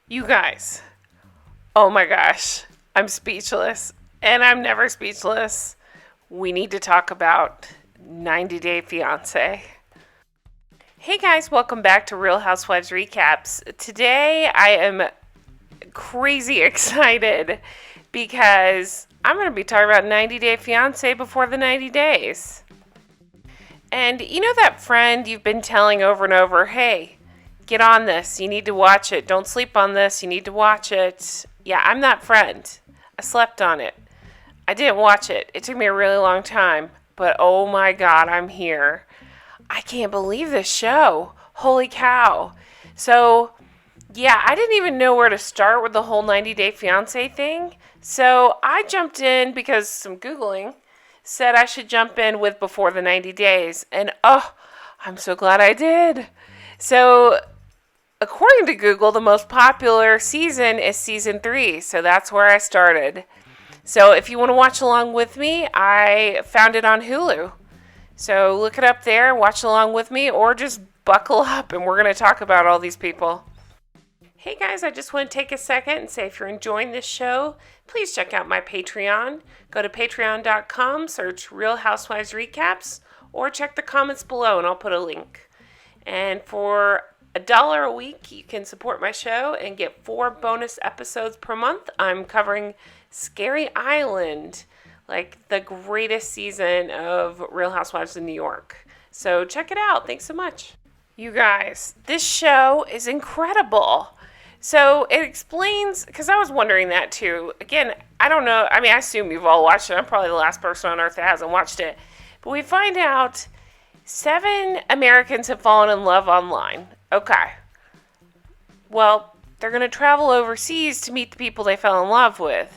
You guys, oh my gosh, I'm speechless. And I'm never speechless. We need to talk about 90 Day Fiancé. Hey guys, welcome back to Real Housewives Recaps. Today I am crazy excited because I'm going to be talking about 90 Day Fiancé before the 90 days. And you know that friend you've been telling over and over, hey, get on this. You need to watch it. Don't sleep on this. You need to watch it. Yeah, I'm that friend. I slept on it. I didn't watch it. It took me a really long time. But oh my God, I'm here. I can't believe this show. Holy cow. So, yeah, I didn't even know where to start with the whole 90 Day Fiancé thing. So I jumped in because some Googling said I should jump in with Before the 90 Days. And oh, I'm so glad I did. So according to Google, the most popular season is season 3, so that's where I started. So if you want to watch along with me, I found it on Hulu. So look it up there, watch along with me, or just buckle up and we're going to talk about all these people. Hey guys, I just want to take a second and say if you're enjoying this show, please check out my Patreon. Go to patreon.com, search Real Housewives Recaps, or check the comments below and I'll put a link. And for $1 a week, you can support my show and get 4 bonus episodes per month. I'm covering Scary Island, like the greatest season of Real Housewives of New York. So check it out. Thanks so much. You guys, this show is incredible. So it explains, because I was wondering that too. Again, I don't know. I mean, I assume you've all watched it. I'm probably the last person on earth that hasn't watched it. But we find out 7 Americans have fallen in love online. Okay. Well, they're going to travel overseas to meet the people they fell in love with.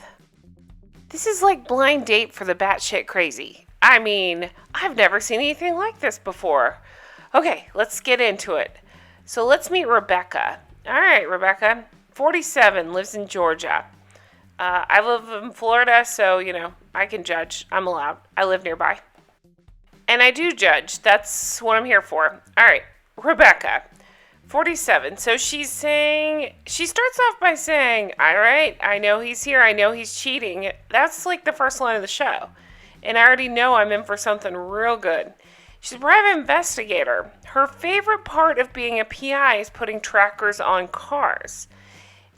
This is like Blind Date for the batshit crazy. I mean, I've never seen anything like this before. Okay, let's get into it. So let's meet Rebecca. All right, Rebecca, 47, lives in Georgia. I live in Florida, so, I can judge. I'm allowed. I live nearby. And I do judge. That's what I'm here for. All right, Rebecca, 47. So she starts off by saying, all right, I know he's here. I know he's cheating. That's like the first line of the show. And I already know I'm in for something real good. She's a private investigator. Her favorite part of being a PI is putting trackers on cars.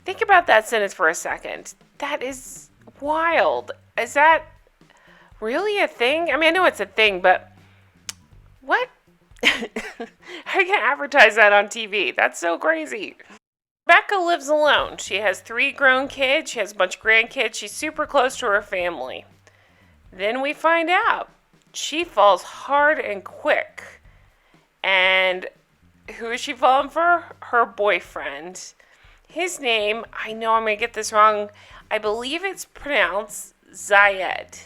Think about that sentence for a second. That is wild. Is that really a thing? I mean, I know it's a thing, but what? How can I advertise that on TV? That's so crazy. Rebecca lives alone. She has 3 grown kids. She has a bunch of grandkids. She's super close to her family. Then we find out she falls hard and quick. And who is she falling for? Her boyfriend. His name, I know I'm going to get this wrong. I believe it's pronounced Zied.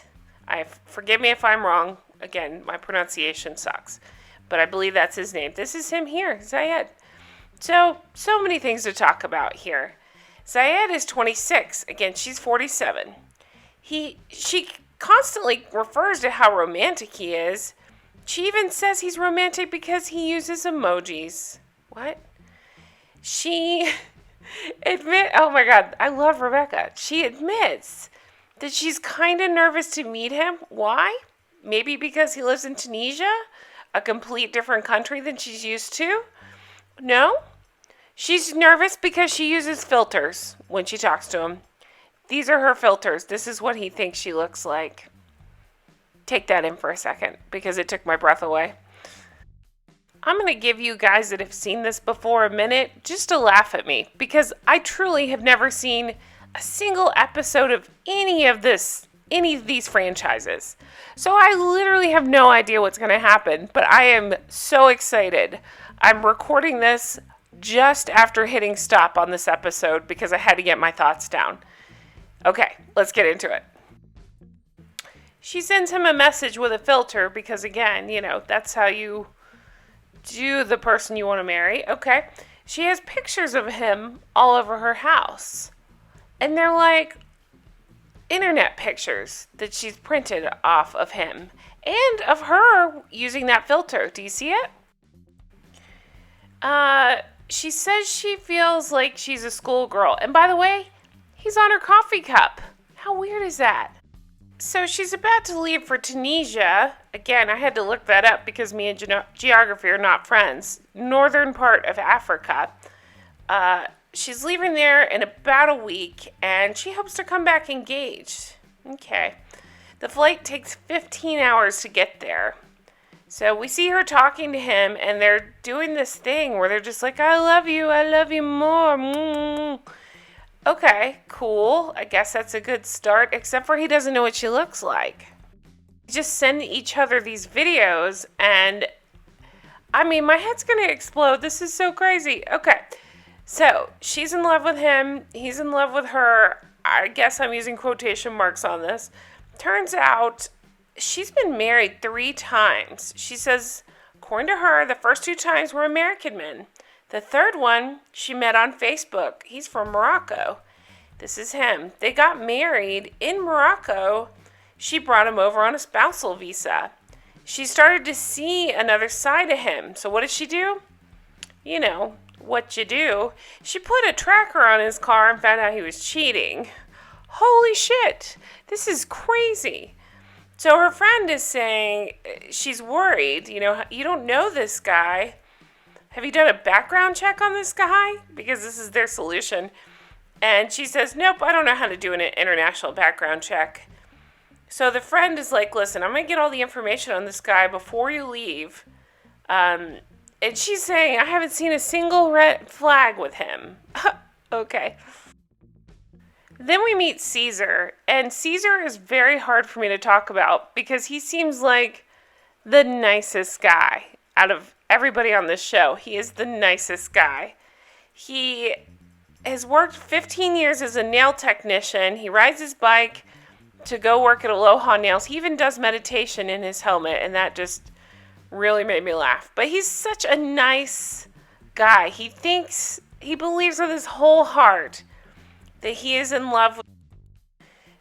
Forgive me if I'm wrong. Again, my pronunciation sucks. But I believe that's his name. This is him here, Zied. So many things to talk about here. Zied is 26. Again, she's 47. She constantly refers to how romantic he is. She even says he's romantic because he uses emojis. What? She oh my God, I love Rebecca. She admits that she's kind of nervous to meet him. Why? Maybe because he lives in Tunisia, a complete different country than she's used to? No. She's nervous because she uses filters when she talks to him. These are her filters. This is what he thinks she looks like. Take that in for a second because it took my breath away. I'm going to give you guys that have seen this before a minute just to laugh at me because I truly have never seen a single episode of any of these franchises. So I literally have no idea what's going to happen, but I am so excited. I'm recording this just after hitting stop on this episode because I had to get my thoughts down. Okay, let's get into it. She sends him a message with a filter because, again, that's how you do the person you want to marry. Okay. She has pictures of him all over her house. And they're like internet pictures that she's printed off of him and of her using that filter. Do you see it? she says she feels like she's a schoolgirl. And by the way, he's on her coffee cup. How weird is that? So she's about to leave for Tunisia. Again, I had to look that up because me and geography are not friends. Northern part of Africa. She's leaving there in about a week, and she hopes to come back engaged. Okay. The flight takes 15 hours to get there. So we see her talking to him, and they're doing this thing where they're just like, I love you more. Mm. Okay, cool. I guess that's a good start, except for he doesn't know what she looks like. They just send each other these videos, and I mean, my head's going to explode. This is so crazy. Okay, so she's in love with him. He's in love with her. I guess I'm using quotation marks on this. Turns out she's been married 3 times. She says, according to her, the first 2 times were American men. The third one she met on Facebook. He's from Morocco. This is him. They got married in Morocco. She brought him over on a spousal visa. She started to see another side of him. So what did she do? You know, what you do. She put a tracker on his car and found out he was cheating. Holy shit. This is crazy. So her friend is saying she's worried. You know, you don't know this guy. Have you done a background check on this guy? Because this is their solution. And she says, nope, I don't know how to do an international background check. So the friend is like, listen, I'm going to get all the information on this guy before you leave. And she's saying, I haven't seen a single red flag with him. Okay. Then we meet Caesar. And Caesar is very hard for me to talk about because he seems like the nicest guy out of everybody on this show. He is the nicest guy. He has worked 15 years as a nail technician. He rides his bike to go work at Aloha Nails. He even does meditation in his helmet, and that just really made me laugh. But he's such a nice guy. He believes with his whole heart that he is in love with.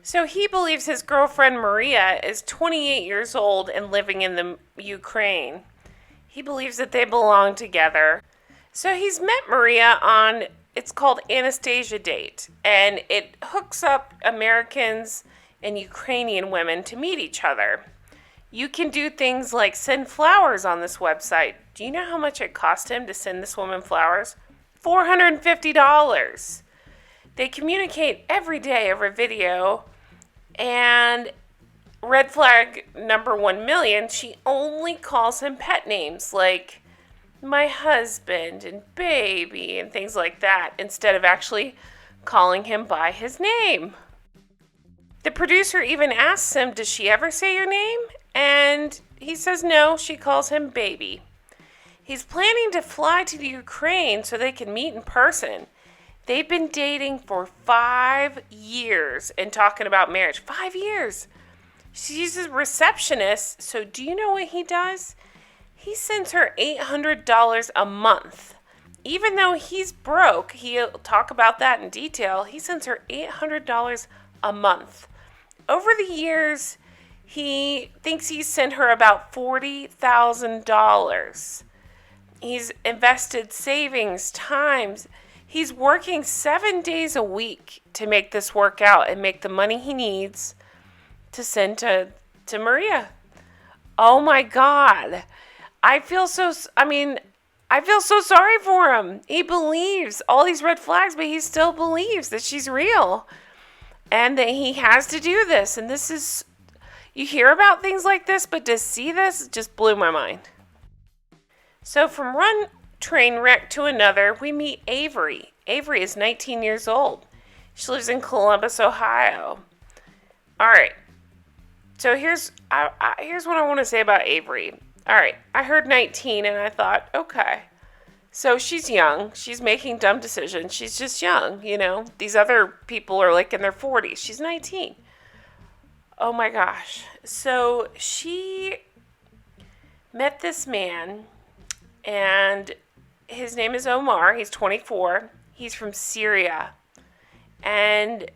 So he believes his girlfriend Maria is 28 years old and living in the Ukraine. He believes that they belong together. So he's met Maria on, it's called Anastasia Date, and it hooks up Americans and Ukrainian women to meet each other. You can do things like send flowers on this website. Do you know how much it cost him to send this woman flowers? $450. They communicate every day over video, and red flag number 1,000,000, she only calls him pet names like my husband and baby and things like that instead of actually calling him by his name. The producer even asks him, does she ever say your name? And he says no, she calls him baby. He's planning to fly to the Ukraine so they can meet in person. They've been dating for 5 years and talking about marriage. 5 years. She's a receptionist, so do you know what he does? He sends her $800 a month. Even though he's broke, he'll talk about that in detail, he sends her $800 a month. Over the years, he thinks he's sent her about $40,000. He's invested savings, times. He's working 7 days a week to make this work out and make the money he needs to send to Maria. Oh my God. I feel so sorry for him. He believes all these red flags, but he still believes that she's real and that he has to do this. And this is, you hear about things like this, but to see this just blew my mind. So from one train wreck to another, we meet Avery. Avery is 19 years old. She lives in Columbus, Ohio. All right. So here's what I want to say about Avery. All right, I heard 19 and I thought, okay. So she's young. She's making dumb decisions. She's just young, you know. These other people are like in their 40s. She's 19. Oh my gosh. So she met this man, and his name is Omar. He's 24. He's from Syria. And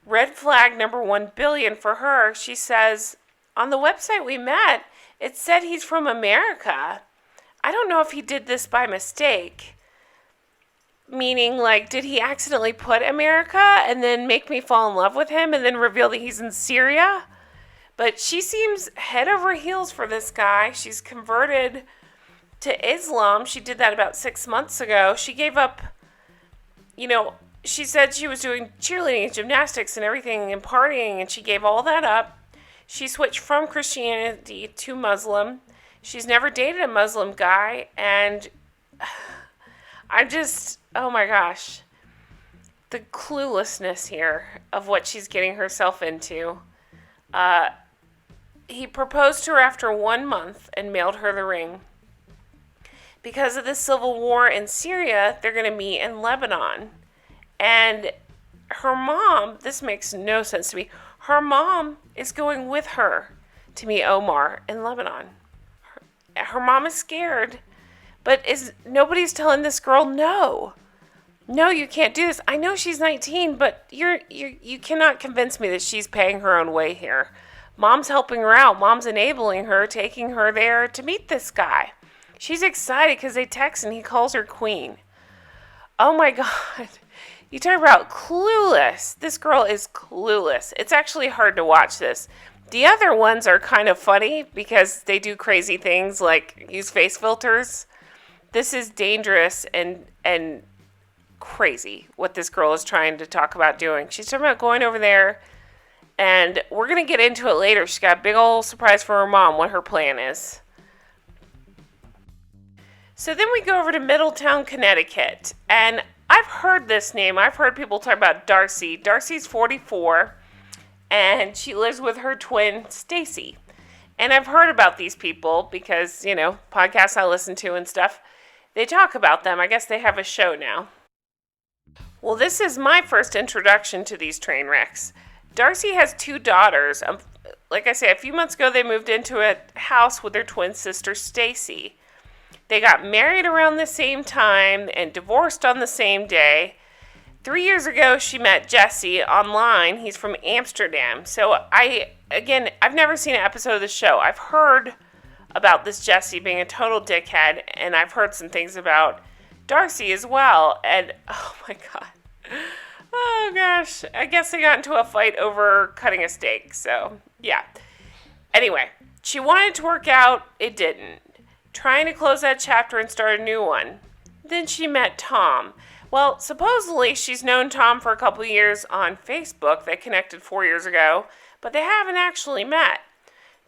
red flag number 1,000,000,000 for her, she says, on the website we met, it said he's from America. I don't know if he did this by mistake. Meaning, like, did he accidentally put America and then make me fall in love with him and then reveal that he's in Syria? But she seems head over heels for this guy. She's converted to Islam. She did that about 6 months ago. She gave up, she said she was doing cheerleading and gymnastics and everything and partying, and she gave all that up. She switched from Christianity to Muslim. She's never dated a Muslim guy, and I'm just, oh my gosh, the cluelessness here of what she's getting herself into. He proposed to her after 1 month and mailed her the ring. Because of the civil war in Syria, they're going to meet in Lebanon. And her mom, this makes no sense to me, her mom is going with her to meet Omar in Lebanon. Her mom is scared, but nobody's telling this girl no. No, you can't do this. I know she's 19, but you cannot convince me that she's paying her own way here. Mom's helping her out. Mom's enabling her, taking her there to meet this guy. She's excited because they text and he calls her queen. Oh my God. You talk about clueless. This girl is clueless. It's actually hard to watch this. The other ones are kind of funny because they do crazy things like use face filters. This is dangerous and crazy what this girl is trying to talk about doing. She's talking about going over there, and we're going to get into it later. She's got a big old surprise for her mom, what her plan is. So then we go over to Middletown, Connecticut, and I've heard this name. I've heard people talk about Darcy. Darcy's 44, and she lives with her twin, Stacy. And I've heard about these people because, podcasts I listen to and stuff, they talk about them. I guess they have a show now. Well, this is my first introduction to these train wrecks. Darcy has 2 daughters. Like I say, a few months ago, they moved into a house with their twin sister, Stacy. They got married around the same time and divorced on the same day. 3 years ago, she met Jesse online. He's from Amsterdam. So I've never seen an episode of the show. I've heard about this Jesse being a total dickhead, and I've heard some things about Darcy as well. And oh my God. Oh gosh. I guess they got into a fight over cutting a steak. So yeah. Anyway, she wanted to work out. It didn't. Trying to close that chapter and start a new one. Then she met Tom. Well, supposedly she's known Tom for a couple of years on Facebook. They connected 4 years ago, but they haven't actually met.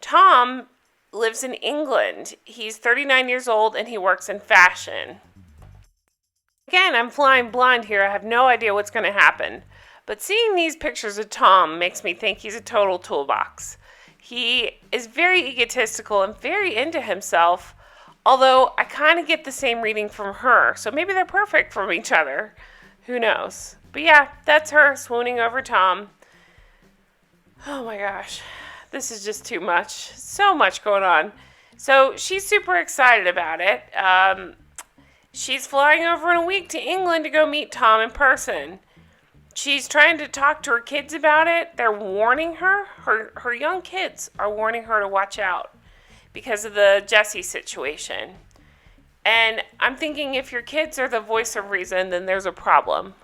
Tom lives in England. He's 39 years old and he works in fashion. Again, I'm flying blind here. I have no idea what's going to happen. But seeing these pictures of Tom makes me think he's a total toolbox. He is very egotistical and very into himself. Although, I kind of get the same reading from her, so maybe they're perfect for each other. Who knows? But yeah, that's her swooning over Tom. Oh my gosh, this is just too much. So much going on. So, she's super excited about it. She's flying over in a week to England to go meet Tom in person. She's trying to talk to her kids about it. They're warning her. Her young kids are warning her to watch out because of the Jesse situation. And I'm thinking if your kids are the voice of reason, then there's a problem.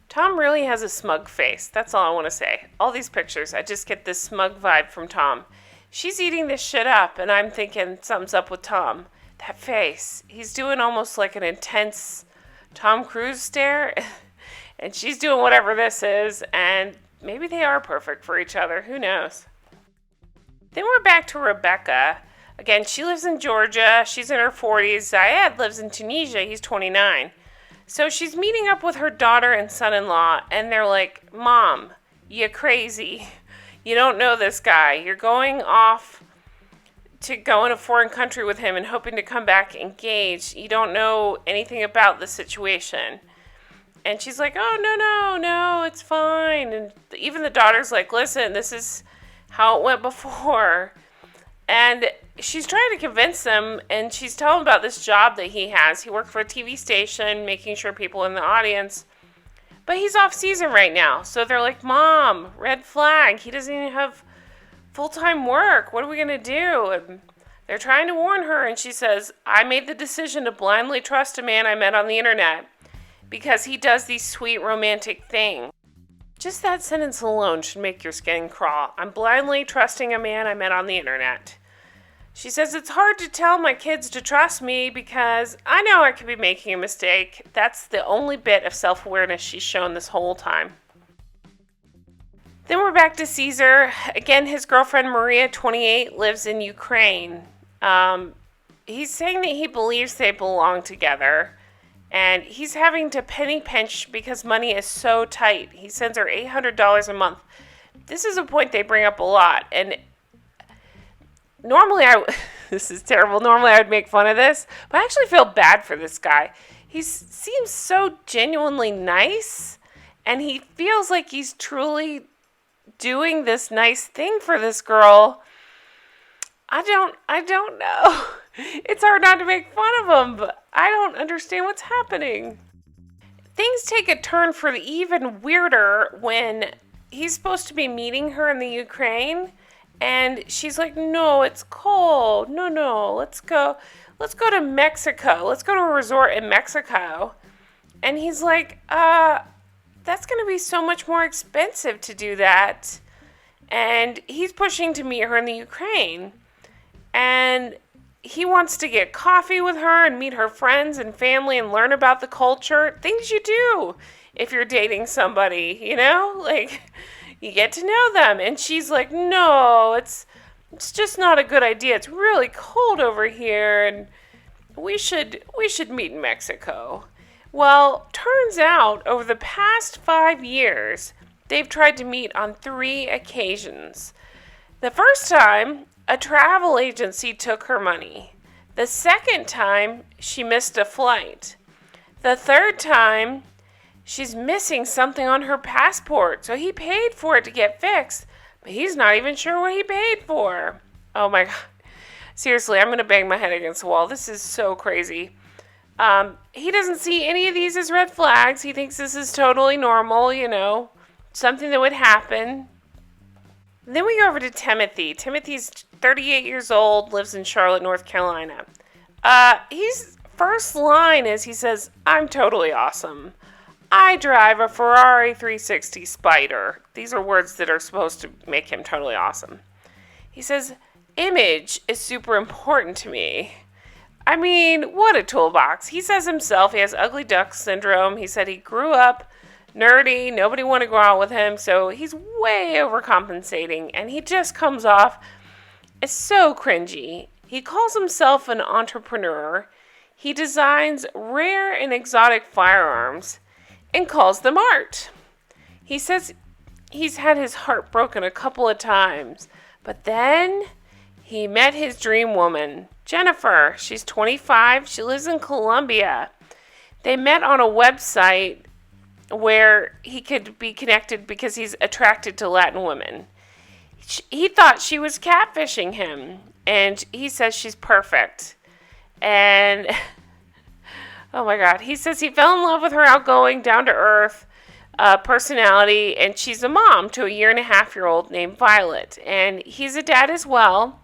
Tom really has a smug face. That's all I want to say. All these pictures, I just get this smug vibe from Tom. She's eating this shit up, and I'm thinking something's up with Tom. That face. He's doing almost like an intense Tom Cruise stare. And she's doing whatever this is, and maybe they are perfect for each other. Who knows? Then we're back to Rebecca. Again, she lives in Georgia. She's in her 40s. Zied lives in Tunisia. He's 29. So she's meeting up with her daughter and son-in-law, and they're like, Mom, you crazy. You don't know this guy. You're going off to go in a foreign country with him and hoping to come back engaged. You don't know anything about the situation. And she's like, oh, no, it's fine. And even the daughter's like, listen, this is how it went before. And she's trying to convince them, and she's telling them about this job that he has. He worked for a TV station, making sure people in the audience. But he's off season right now. So they're like, Mom, red flag. He doesn't even have full-time work. What are we going to do? And They're trying to warn her, and she says, I made the decision to blindly trust a man I met on the internet because he does these sweet romantic things. Just that sentence alone should make your skin crawl. I'm blindly trusting a man I met on the internet. She says, it's hard to tell my kids to trust me because I know I could be making a mistake. That's the only bit of self-awareness she's shown this whole time. Then we're back to Caesar. Again, his girlfriend Maria, 28, lives in Ukraine. He's saying that he believes they belong together. And he's having to penny pinch because money is so tight. He sends her $800 a month. This is a point they bring up a lot. And normally this is terrible. Normally I would make fun of this. But I actually feel bad for this guy. He seems so genuinely nice. And he feels like he's truly doing this nice thing for this girl. I don't know. It's hard not to make fun of him, but I don't understand what's happening. Things take a turn for the even weirder when he's supposed to be meeting her in the Ukraine, and she's like, no, it's cold. No, let's go to Mexico. Let's go to a resort in Mexico. And he's like, that's going to be so much more expensive to do that. And he's pushing to meet her in the Ukraine. And he wants to get coffee with her and meet her friends and family and learn about the culture. Things you do if you're dating somebody, you know? Like, you get to know them. And she's like, no, it's just not a good idea. It's really cold over here, and we should meet in Mexico. Well, turns out, over the past 5 years, they've tried to meet on 3 occasions. The first time, a travel agency took her money. The second time, she missed a flight. The third time, she's missing something on her passport. So he paid for it to get fixed, but he's not even sure what he paid for. Oh my God. Seriously, I'm going to bang my head against the wall. This is so crazy. He doesn't see any of these as red flags. He thinks this is totally normal, something that would happen. Then we go over to Timothy. Timothy's 38 years old, lives in Charlotte, North Carolina. His first line is, he says, I'm totally awesome. I drive a Ferrari 360 Spider. These are words that are supposed to make him totally awesome. He says, image is super important to me. I mean, what a toolbox. He says himself he has ugly duck syndrome. He said he grew up nerdy, nobody wanted to go out with him, so he's way overcompensating, and he just comes off as so cringy. He calls himself an entrepreneur. He designs rare and exotic firearms and calls them art. He says he's had his heart broken a couple of times, but then he met his dream woman, Jennifer. She's 25. She lives in Colombia. They met on a website where he could be connected because he's attracted to Latin women. He thought she was catfishing him, and he says she's perfect. And, oh my God, he says he fell in love with her outgoing, down-to-earth personality, and she's a mom to a 1.5-year-old named Violet. And he's a dad as well.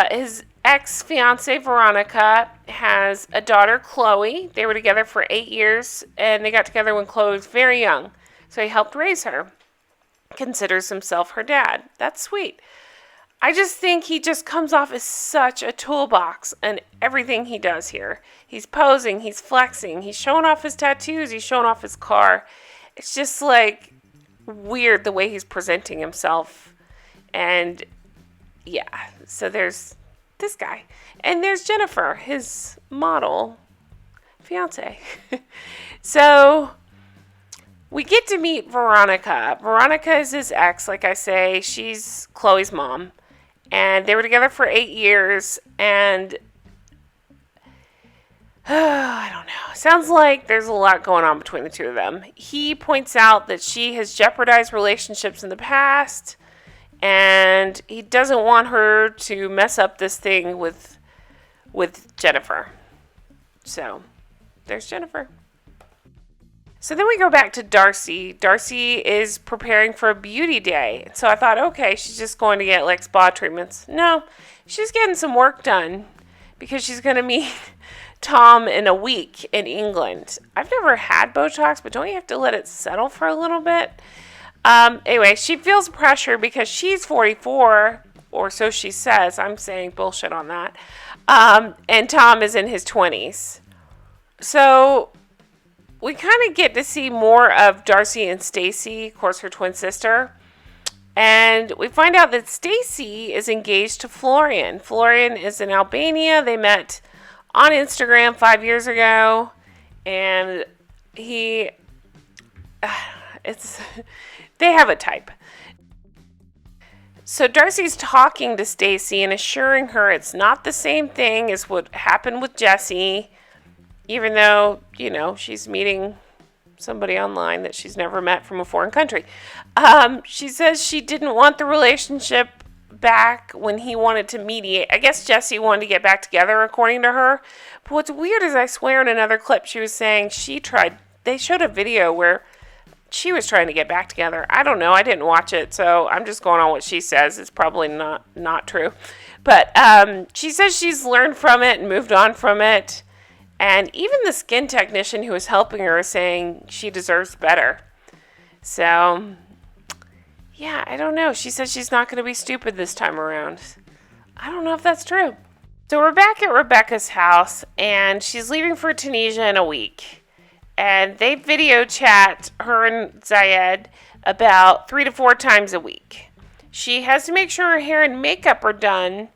His ex-fiance, Veronica, has a daughter, Chloe. They were together for 8 years, and they got together when Chloe was very young. So he helped raise her. Considers himself her dad. That's sweet. I just think he just comes off as such a toolbox in everything he does here. He's posing, he's flexing, he's showing off his tattoos, he's showing off his car. It's just like weird the way he's presenting himself. And yeah, so there's this guy. And there's Jennifer, his model fiance. So we get to meet Veronica. Veronica is his ex, like I say. She's Chloe's mom. And they were together for 8 years. And I don't know. Sounds like there's a lot going on between the two of them. He points out that she has jeopardized relationships in the past. And he doesn't want her to mess up this thing with Jennifer. So, there's Jennifer. So then we go back to Darcy. Darcy is preparing for a beauty day. So I thought, okay, she's just going to get like spa treatments. No, she's getting some work done because she's going to meet Tom in a week in England. I've never had Botox, but don't you have to let it settle for a little bit? Anyway, she feels pressure because she's 44, or so she says. I'm saying bullshit on that. And Tom is in his 20s. So we kind of get to see more of Darcy and Stacy, of course, her twin sister. And we find out that Stacy is engaged to Florian. Florian is in Albania. They met on Instagram 5 years ago. And they have a type. So Darcy's talking to Stacy and assuring her it's not the same thing as what happened with Jesse, even though, she's meeting somebody online that she's never met from a foreign country. She says she didn't want the relationship back when he wanted to mediate. I guess Jesse wanted to get back together, according to her. But what's weird is I swear in another clip she was saying they showed a video where she was trying to get back together. I don't know. I didn't watch it, so I'm just going on what she says. It's probably not true. But she says she's learned from it and moved on from it. And even the skin technician who was helping her is saying she deserves better. So, yeah, I don't know. She says she's not going to be stupid this time around. I don't know if that's true. So we're back at Rebecca's house, and she's leaving for Tunisia in a week. And they video chat, her and Zied, about 3 to 4 times a week. She has to make sure her hair and makeup are done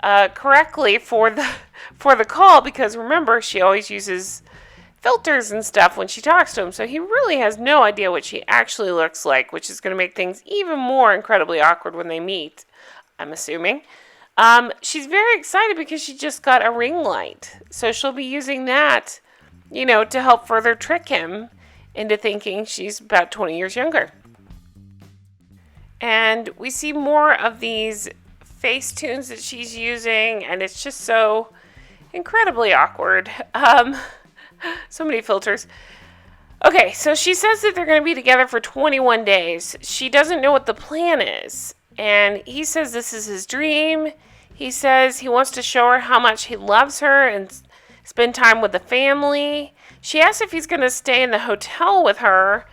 correctly for the call, because remember, she always uses filters and stuff when she talks to him. So he really has no idea what she actually looks like, which is going to make things even more incredibly awkward when they meet, I'm assuming. She's very excited because she just got a ring light. So she'll be using that, to help further trick him into thinking she's about 20 years younger. And we see more of these face tunes that she's using, and it's just so incredibly awkward. So many filters. Okay, so she says that they're going to be together for 21 days. She doesn't know what the plan is. And he says this is his dream. He says he wants to show her how much he loves her and spend time with the family. She asks if he's going to stay in the hotel with her,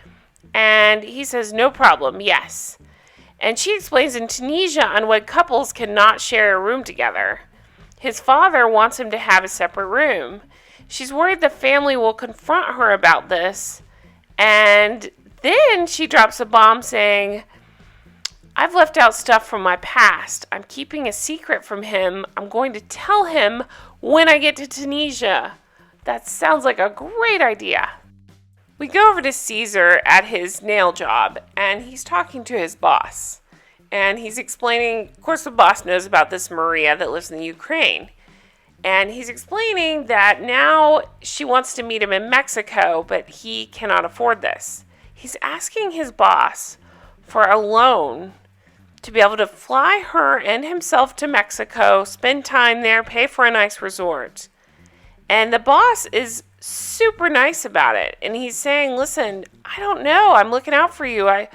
and he says no problem, yes. And she explains in Tunisia unwed couples cannot share a room together. His father wants him to have a separate room. She's worried the family will confront her about this, and then she drops a bomb saying, I've left out stuff from my past. I'm keeping a secret from him. I'm going to tell him when I get to Tunisia. That sounds like a great idea. We go over to Caesar at his nail job, and he's talking to his boss. And he's explaining, of course the boss knows about this Maria that lives in the Ukraine. And he's explaining that now she wants to meet him in Mexico, but he cannot afford this. He's asking his boss for a loan to be able to fly her and himself to Mexico, spend time there, pay for a nice resort. And the boss is super nice about it. And he's saying, listen, I don't know. I'm looking out for you. I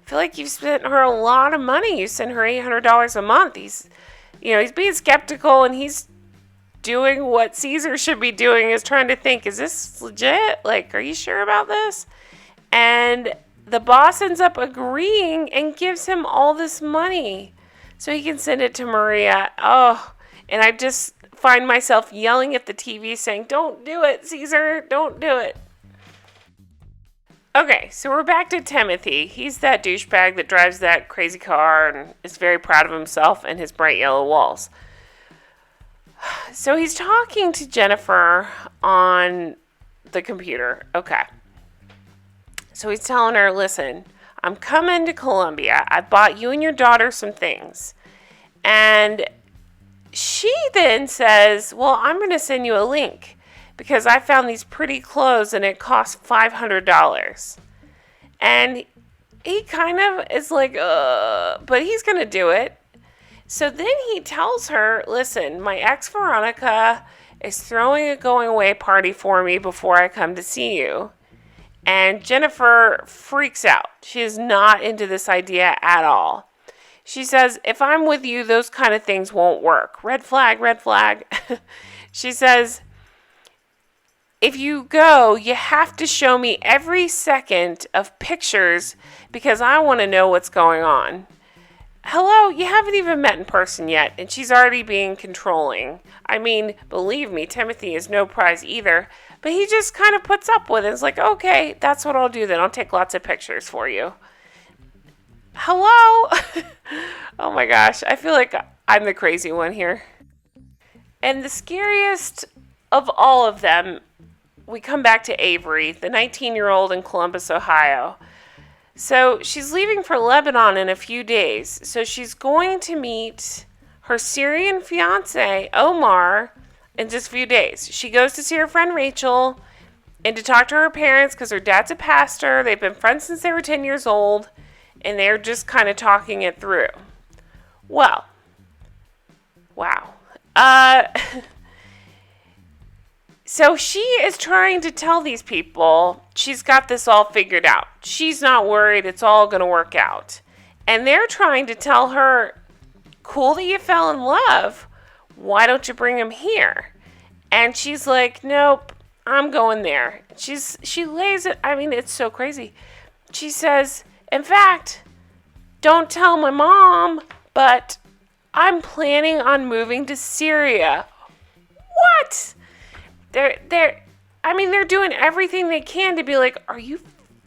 feel like you've spent her a lot of money. You send her $800 a month. He's being skeptical, and he's doing what Caesar should be doing, is trying to think, is this legit? Like, are you sure about this? And the boss ends up agreeing and gives him all this money so he can send it to Maria. Oh, and I just find myself yelling at the TV saying, don't do it, Caesar, don't do it. Okay, so we're back to Timothy. He's that douchebag that drives that crazy car and is very proud of himself and his bright yellow walls. So he's talking to Jennifer on the computer. Okay. So he's telling her, listen, I'm coming to Colombia. I bought you and your daughter some things. And she then says, well, I'm going to send you a link because I found these pretty clothes and it cost $500. And he kind of is like, but he's going to do it. So then he tells her, listen, my ex Veronica is throwing a going away party for me before I come to see you. And Jennifer freaks out. She is not into this idea at all. She says, if I'm with you, those kind of things won't work. Red flag, red flag. She says, if you go, you have to show me every second of pictures because I want to know what's going on. Hello, you haven't even met in person yet, and she's already being controlling. I mean, believe me, Timothy is no prize either, but he just kind of puts up with it. It's like, okay, that's what I'll do then. I'll take lots of pictures for you. Hello? Oh my gosh, I feel like I'm the crazy one here. And the scariest of all of them, we come back to Avery, the 19-year-old in Columbus, Ohio. So she's leaving for Lebanon in a few days. So she's going to meet her Syrian fiance, Omar, in just a few days. She goes to see her friend Rachel and to talk to her parents because her dad's a pastor. They've been friends since they were 10 years old, and they're just kind of talking it through. Well, wow. So she is trying to tell these people she's got this all figured out. She's not worried. It's all going to work out. And they're trying to tell her, cool that you fell in love. Why don't you bring him here? And she's like, nope, I'm going there. She lays it. I mean, it's so crazy. She says, in fact, don't tell my mom, but I'm planning on moving to Syria. What? They're doing everything they can to be like, are you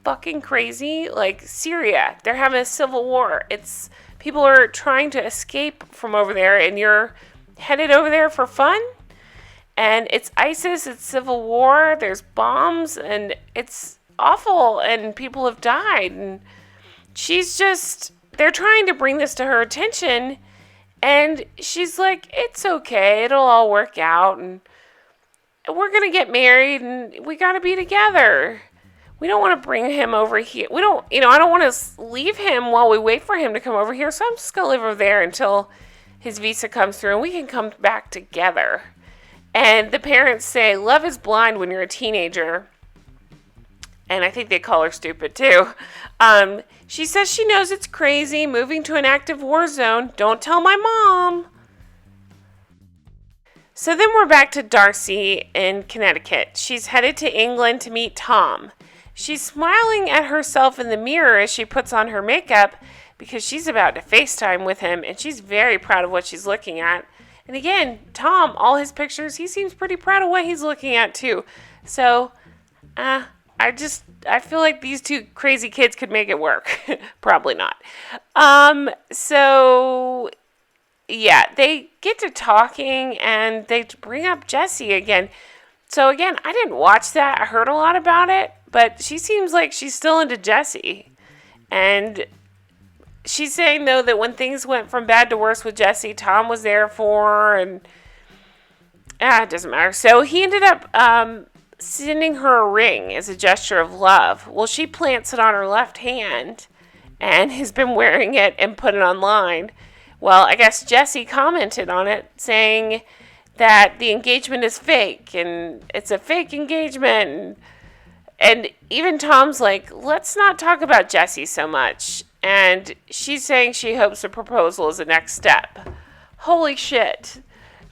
fucking crazy? Like, Syria, they're having a civil war. People are trying to escape from over there, and you're headed over there for fun? And it's ISIS, it's civil war, there's bombs, and it's awful, and people have died. And they're trying to bring this to her attention, and she's like, it's okay, it'll all work out, and we're going to get married, and we got to be together. We don't want to bring him over here. I don't want to leave him while we wait for him to come over here, so I'm just going to live over there until his visa comes through, and we can come back together. And the parents say, love is blind when you're a teenager. And I think they call her stupid, too. She says she knows it's crazy, moving to an active war zone. Don't tell my mom. So then we're back to Darcy in Connecticut. She's headed to England to meet Tom. She's smiling at herself in the mirror as she puts on her makeup because she's about to FaceTime with him, and she's very proud of what she's looking at. And again, Tom, all his pictures, he seems pretty proud of what he's looking at too. So, I feel like these two crazy kids could make it work. Probably not. Yeah, they get to talking, and they bring up Jessie again. So again, I didn't watch that. I heard a lot about it, but she seems like she's still into Jessie. And she's saying, though, that when things went from bad to worse with Jessie, Tom was there for her, and it doesn't matter. So he ended up sending her a ring as a gesture of love. Well, she plants it on her left hand and has been wearing it and put it online. Well, I guess Jessie commented on it saying that the engagement is fake and it's a fake engagement. And even Tom's like, let's not talk about Jessie so much. And she's saying she hopes a proposal is the next step. Holy shit.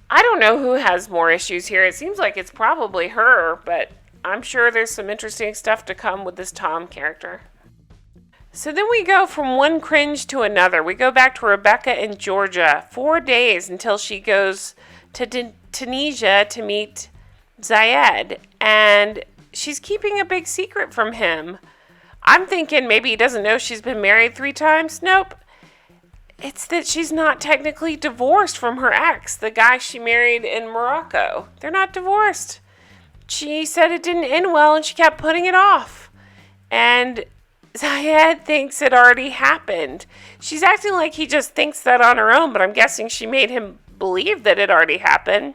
I don't know who has more issues here. It seems like it's probably her, but I'm sure there's some interesting stuff to come with this Tom character. So then we go from one cringe to another. We go back to Rebecca in Georgia. 4 days until she goes to Tunisia to meet Zied. And she's keeping a big secret from him. I'm thinking maybe he doesn't know she's been married 3 times. Nope. It's that she's not technically divorced from her ex, the guy she married in Morocco. They're not divorced. She said it didn't end well and she kept putting it off. And Zied thinks it already happened. She's acting like he just thinks that on her own, but I'm guessing she made him believe that it already happened.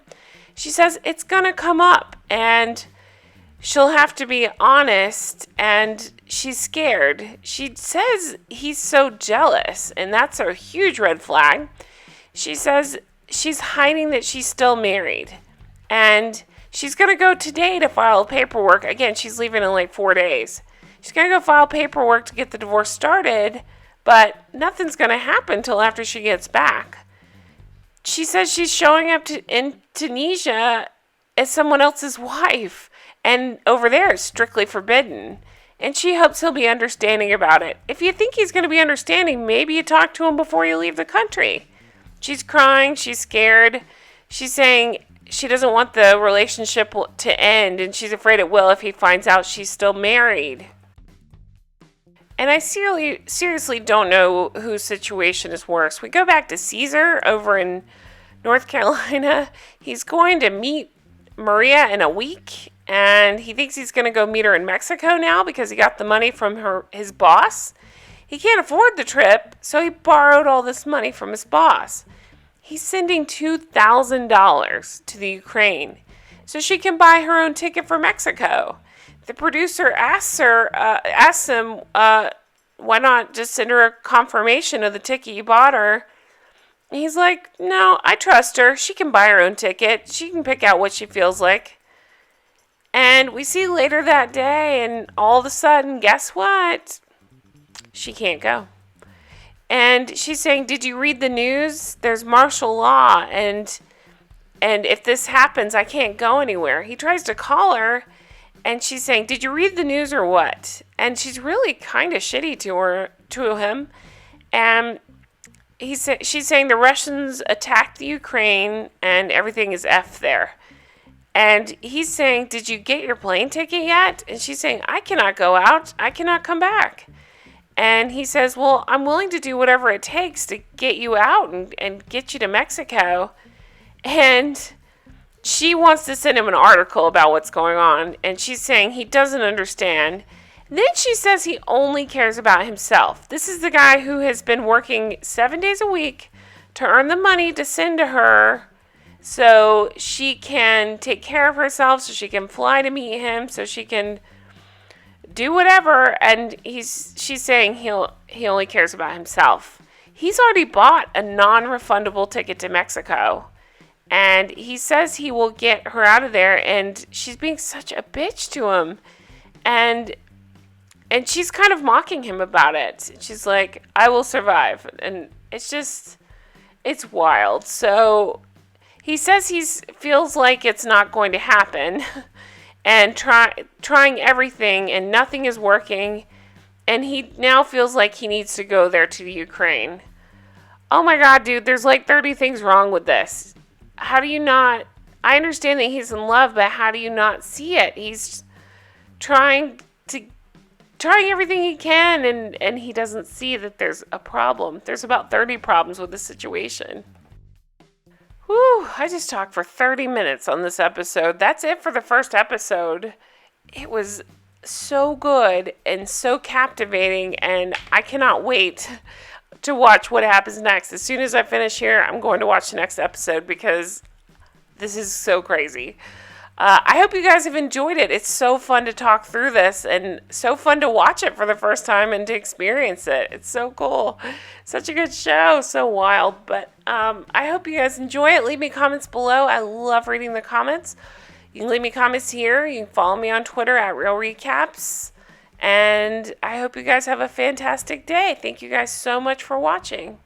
She says it's going to come up and she'll have to be honest, and she's scared. She says he's so jealous, and that's a huge red flag. She says she's hiding that she's still married, and she's going to go today to file paperwork. Again, she's leaving in like 4 days. She's going to go file paperwork to get the divorce started, but nothing's going to happen till after she gets back. She says she's showing up in Tunisia as someone else's wife, and over there it's strictly forbidden. And she hopes he'll be understanding about it. If you think he's going to be understanding, maybe you talk to him before you leave the country. She's crying. She's scared. She's saying she doesn't want the relationship to end, and she's afraid it will if he finds out she's still married. And I seriously don't know whose situation is worse. We go back to Caesar over in North Carolina. He's going to meet Maria in a week, and he thinks he's going to go meet her in Mexico now because he got the money from his boss. He can't afford the trip, so he borrowed all this money from his boss. He's sending $2,000 to the Ukraine so she can buy her own ticket for Mexico. The producer asks him, why not just send her a confirmation of the ticket you bought her? And he's like, no, I trust her. She can buy her own ticket. She can pick out what she feels like. And we see later that day, and all of a sudden, guess what? She can't go. And she's saying, did you read the news? There's martial law, and if this happens, I can't go anywhere. He tries to call her, and she's saying, did you read the news or what? And she's really kind of shitty to him. And she's saying the Russians attacked the Ukraine, and everything is F there. And he's saying, did you get your plane ticket yet? And she's saying, I cannot go out. I cannot come back. And he says, well, I'm willing to do whatever it takes to get you out and get you to Mexico. And she wants to send him an article about what's going on. And she's saying he doesn't understand. Then she says he only cares about himself. This is the guy who has been working 7 days a week to earn the money to send to her so she can take care of herself, so she can fly to meet him, so she can do whatever. And she's saying he only cares about himself. He's already bought a non-refundable ticket to Mexico, and he says he will get her out of there, and she's being such a bitch to him, and she's kind of mocking him about it. She's like, I will survive. And it's wild. So he says he feels like it's not going to happen, and trying everything, and nothing is working, and he now feels like he needs to go there to the Ukraine. Oh my God, dude, there's like 30 things wrong with this. How do you not? I understand that he's in love, but how do you not see it? He's trying everything he can, and he doesn't see that there's a problem. There's about 30 problems with the situation. Whew, I just talked for 30 minutes on this episode. That's it for the first episode. It was so good and so captivating, and I cannot wait to watch what happens next. As soon as I finish here, I'm going to watch the next episode because this is so crazy. I hope you guys have enjoyed it. It's so fun to talk through this, and so fun to watch it for the first time and to experience it. It's so cool. Such a good show. So wild. But I hope you guys enjoy it. Leave me comments below. I love reading the comments. You can leave me comments here. You can follow me on Twitter at Real Recaps. And I hope you guys have a fantastic day. Thank you guys so much for watching.